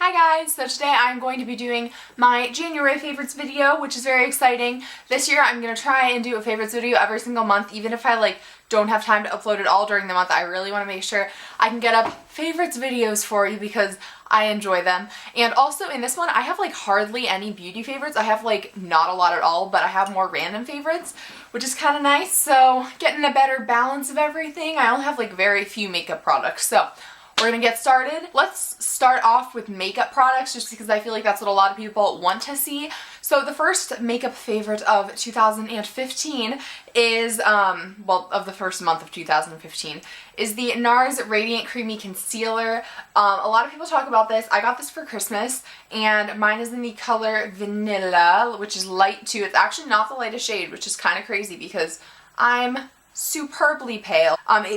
Hi guys! So today I'm going to be doing my January favorites video, which is very exciting. This year I'm going to try and do a favorites video every single month, even if I don't have time to upload it all during the month. I really want to make sure I can get up favorites videos for you because I enjoy them. And also in this one I have hardly any beauty favorites. I have not a lot at all, but I have more random favorites, which is kind of nice. So getting a better balance of everything. I only have very few makeup products. So we're gonna get started. Let's start off with makeup products just because I feel like that's what a lot of people want to see. So the first makeup favorite of 2015 is, of the first month of 2015, is the NARS Radiant Creamy Concealer. A lot of people talk about this. I got this for Christmas and mine is in the color Vanilla, which is light too. It's actually not the lightest shade, which is kind of crazy because I'm superbly pale. What am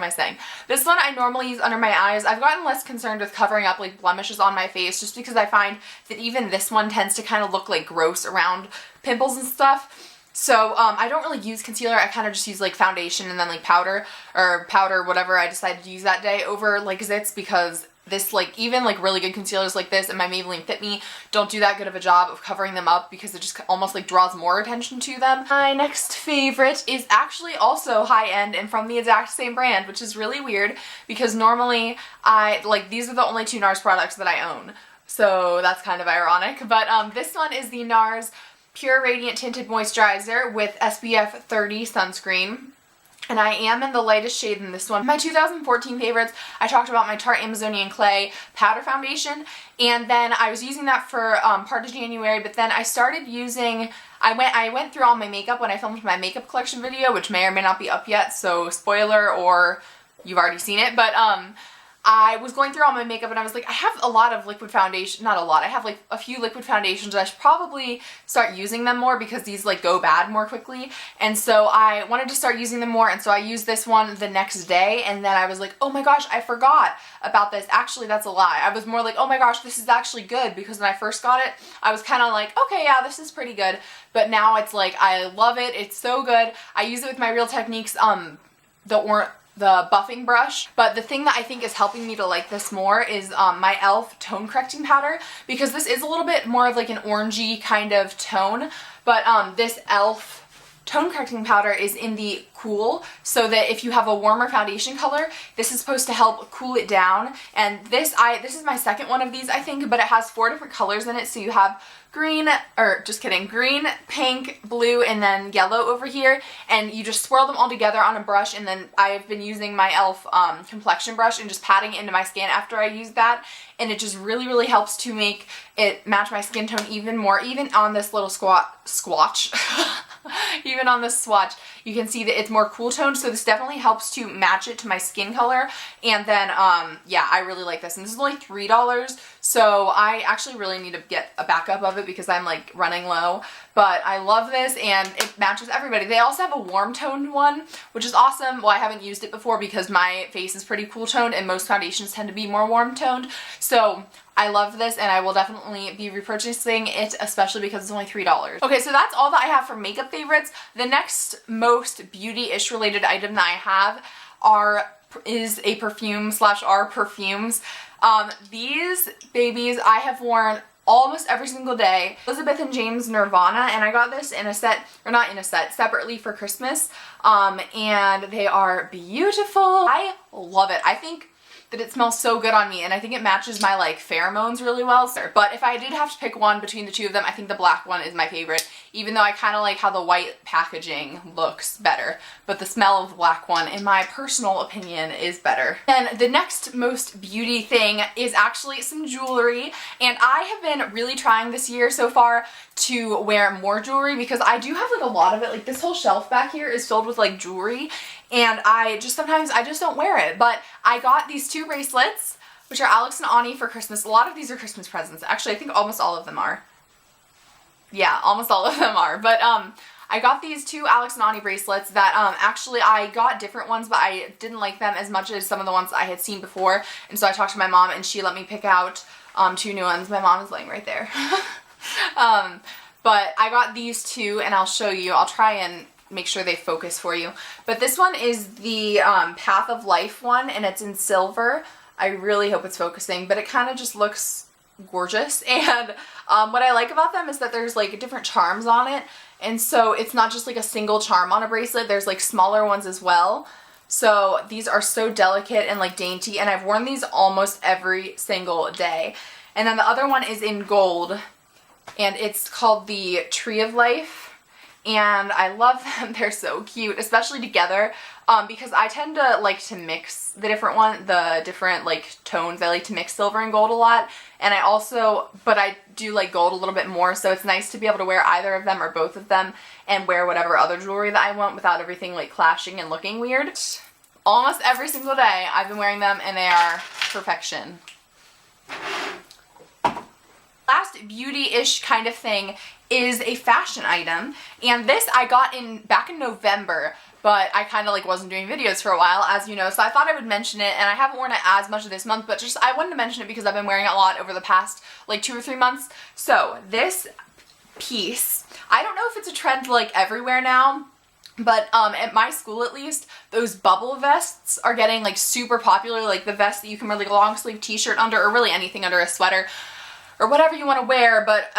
I saying? This one I normally use under my eyes. I've gotten less concerned with covering up blemishes on my face just because I find that even this one tends to kind of look gross around pimples and stuff. So I don't really use concealer. I kind of just use foundation and then powder or whatever I decided to use that day over zits because this even really good concealers like this and my Maybelline Fit Me don't do that good of a job of covering them up because it just almost draws more attention to them. My next favorite is actually also high-end and from the exact same brand, which is really weird because normally these are the only two NARS products that I own. So that's kind of ironic, but this one is the NARS Pure Radiant Tinted Moisturizer with SPF 30 sunscreen. And I am in the lightest shade in this one. My 2014 favorites, I talked about my Tarte Amazonian Clay powder foundation, and then I was using that for part of January, but then I started using, I went through all my makeup when I filmed my makeup collection video, which may or may not be up yet, so spoiler or you've already seen it, but I was going through all my makeup and I was like, I have a lot of liquid foundation, not a lot, I have a few liquid foundations. I should probably start using them more because these go bad more quickly. And so I wanted to start using them more, and so I used this one the next day and then I was like, oh my gosh, I forgot about this. Actually, that's a lie. I was more like, oh my gosh, this is actually good, because when I first got it, I was kind of like, okay, yeah, this is pretty good. But now it's I love it. It's so good. I use it with my Real Techniques, the buffing brush, but the thing that I think is helping me to like this more is my e.l.f. tone correcting powder, because this is a little bit more of an orangey kind of tone, but this e.l.f. tone correcting powder is in the cool, so that if you have a warmer foundation color, this is supposed to help cool it down. And this is my second one of these, I think, but it has 4 different colors in it, so you have green, pink, blue, and then yellow over here, and you just swirl them all together on a brush. And then I've been using my e.l.f. Complexion brush and just patting it into my skin after I use that, and it just really helps to make it match my skin tone even more. Even on this little swatch even on this swatch, you can see that it's more cool toned, so this definitely helps to match it to my skin color. And then yeah, I really like this, and this is only $3, so I actually really need to get a backup of it because I'm running low. But I love this and it matches everybody. They also have a warm toned one, which is awesome. Well, I haven't used it before because my face is pretty cool toned and most foundations tend to be more warm toned. So I love this and I will definitely be repurchasing it, especially because it's only $3. Okay, so that's all that I have for makeup favorites. The next most beauty-ish related item that I have is a perfume / are perfumes. These babies I have worn almost every single day. Elizabeth and James Nirvana, and I got this in a set, or not in a set, separately for Christmas, and they are beautiful. I love it. I think that it smells so good on me, and I think it matches my pheromones really well. But if I did have to pick one between the two of them, I think the black one is my favorite, even though I kind of like how the white packaging looks better. But the smell of the black one, in my personal opinion, is better. And the next most beauty thing is actually some jewelry, and I have been really trying this year so far to wear more jewelry because I do have a lot of it. This whole shelf back here is filled with jewelry, and sometimes I just don't wear it. But I got these 2 bracelets, which are Alex and Ani for Christmas. A lot of these are Christmas presents. Actually, I think almost all of them are. Yeah, almost all of them are. But I got these 2 Alex and Ani bracelets that actually I got different ones, but I didn't like them as much as some of the ones I had seen before. And so I talked to my mom and she let me pick out 2 new ones. My mom is laying right there. But I got these 2 and I'll show you. I'll try and make sure they focus for you. But this one is the Path of Life one, and it's in silver. I really hope it's focusing, but it kind of just looks gorgeous. And what I like about them is that there's like different charms on it, and so it's not just like a single charm on a bracelet, there's like smaller ones as well. So these are so delicate and like dainty, and I've worn these almost every single day. And then the other one is in gold, and it's called the Tree of Life. And I love them. They're so cute, especially together, because I tend to like to mix the different like tones. I like to mix silver and gold a lot, and but I do like gold a little bit more, so it's nice to be able to wear either of them or both of them and wear whatever other jewelry that I want without everything like clashing and looking weird. Almost every single day I've been wearing them, and they are perfection. Last beauty-ish kind of thing is a fashion item, and this I got back in November, but I kind of like wasn't doing videos for a while, as you know, so I thought I would mention it, and I haven't worn it as much this month, but just I wanted to mention it because I've been wearing it a lot over the past like 2 or 3 months. So this piece, I don't know if it's a trend like everywhere now, but at my school at least, those bubble vests are getting like super popular, like the vest that you can wear like a long sleeve t-shirt under, or really anything under a sweater or whatever you want to wear, but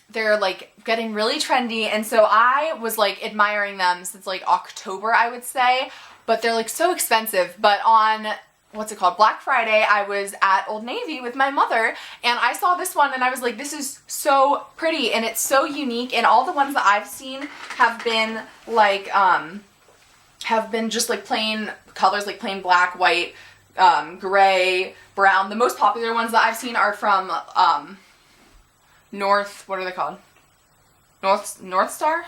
they're like getting really trendy, and so I was like admiring them since like October, I would say, but they're like so expensive. But on, what's it called, Black Friday, I was at Old Navy with my mother, and I saw this one, and I was like, this is so pretty, and it's so unique, and all the ones that I've seen have been like, just like plain colors, like plain black, white, gray, brown. The most popular ones that I've seen are from what are they called? North Star?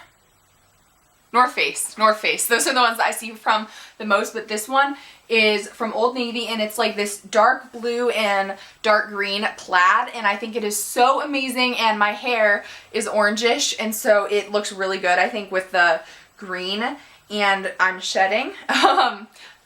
North Face. Those are the ones that I see from the most, but this one is from Old Navy, and it's like this dark blue and dark green plaid, and I think it is so amazing, and my hair is orangish, and so it looks really good, I think, with the green, and I'm shedding.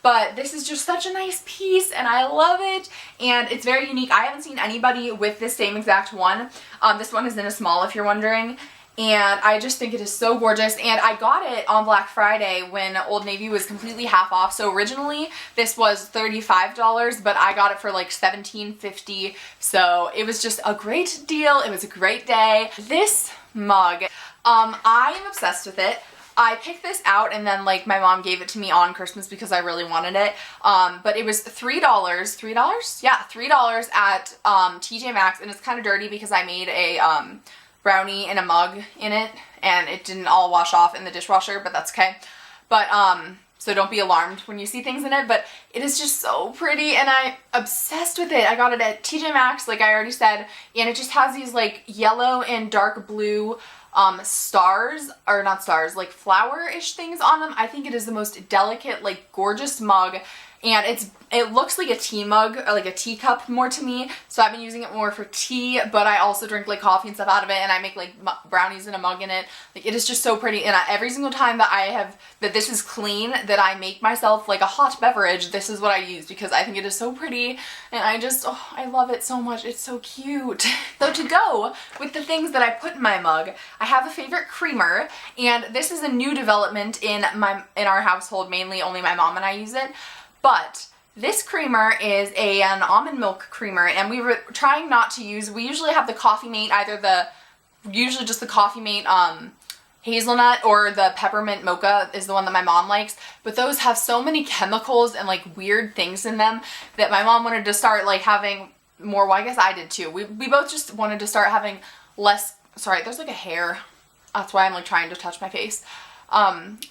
But this is just such a nice piece, and I love it, and it's very unique. I haven't seen anybody with this same exact one. This one is in a small, if you're wondering, and I just think it is so gorgeous, and I got it on Black Friday when Old Navy was completely half off. So originally this was $35, but I got it for like $17.50, so it was just a great deal. It was a great day. This mug, I am obsessed with it. I picked this out, and then like my mom gave it to me on Christmas because I really wanted it. But it was $3. $3? Yeah, $3 at TJ Maxx, and it's kind of dirty because I made a brownie in a mug in it, and it didn't all wash off in the dishwasher, but that's okay. But so don't be alarmed when you see things in it, but it is just so pretty, and I'm obsessed with it. I got it at TJ Maxx, like I already said, and it just has these like yellow and dark blue stars, or not stars, like flower-ish things on them. I think it is the most delicate, like gorgeous mug, and it looks like a tea mug, or like a teacup more to me, so I've been using it more for tea, but I also drink like coffee and stuff out of it, and I make like brownies in a mug in it. Like, it is just so pretty, and every single time that this is clean, that I make myself like a hot beverage, this is what I use, because I think it is so pretty, and I love it so much. It's so cute. So to go with the things that I put in my mug, I have a favorite creamer, and this is a new development in our household. Mainly only my mom and I use it. But this creamer is an almond milk creamer, and we were trying not to use, we usually have the Coffee Mate, usually just the Coffee Mate hazelnut, or the peppermint mocha is the one that my mom likes, but those have so many chemicals and like weird things in them that my mom wanted to start like having more. Well, I guess I did too. We both just wanted to start having less, sorry, there's like a hair, that's why I'm like trying to touch my face.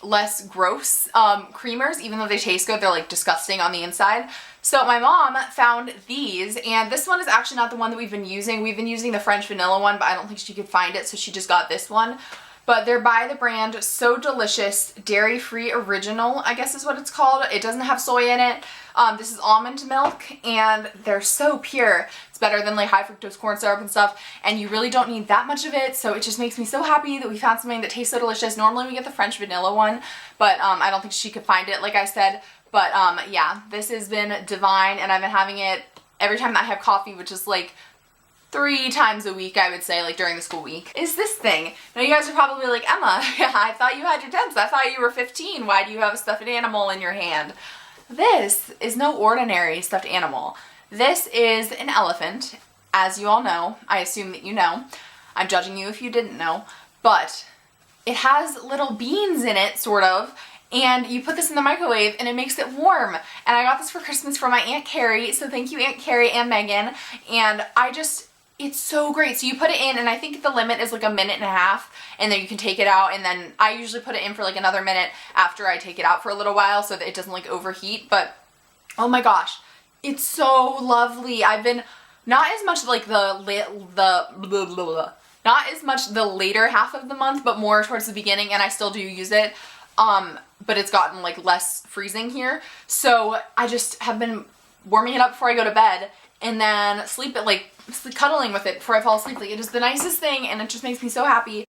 Less gross creamers, even though they taste good, they're like disgusting on the inside. So my mom found these, and this one is actually not the one that we've been using. We've been using the French vanilla one, but I don't think she could find it, so she just got this one. But they're by the brand So Delicious Dairy-Free Original, I guess is what it's called. It doesn't have soy in it. This is almond milk, and they're so pure. It's better than like high fructose corn syrup and stuff, and you really don't need that much of it, so it just makes me so happy that we found something that tastes so delicious. Normally we get the French vanilla one, but I don't think she could find it, like I said. But yeah, this has been divine, and I've been having it every time that I have coffee, which is like 3 times a week, I would say, like during the school week, is this thing. Now you guys are probably like, Emma, I thought you had your 10s. I thought you were 15. Why do you have a stuffed animal in your hand? This is no ordinary stuffed animal. This is an elephant, as you all know. I assume that you know. I'm judging you if you didn't know, but it has little beans in it, sort of, and you put this in the microwave and it makes it warm. And I got this for Christmas from my Aunt Carrie, so thank you Aunt Carrie and Megan. And it's so great. So you put it in, and I think the limit is like 1.5 minutes, and then you can take it out, and then I usually put it in for like another minute after I take it out for a little while so that it doesn't like overheat. But oh my gosh, it's so lovely. I've been, not as much like not as much the later half of the month, but more towards the beginning, and I still do use it. But it's gotten like less freezing here. So I just have been warming it up before I go to bed, and then cuddling with it before I fall asleep. Like, it is the nicest thing, and it just makes me so happy.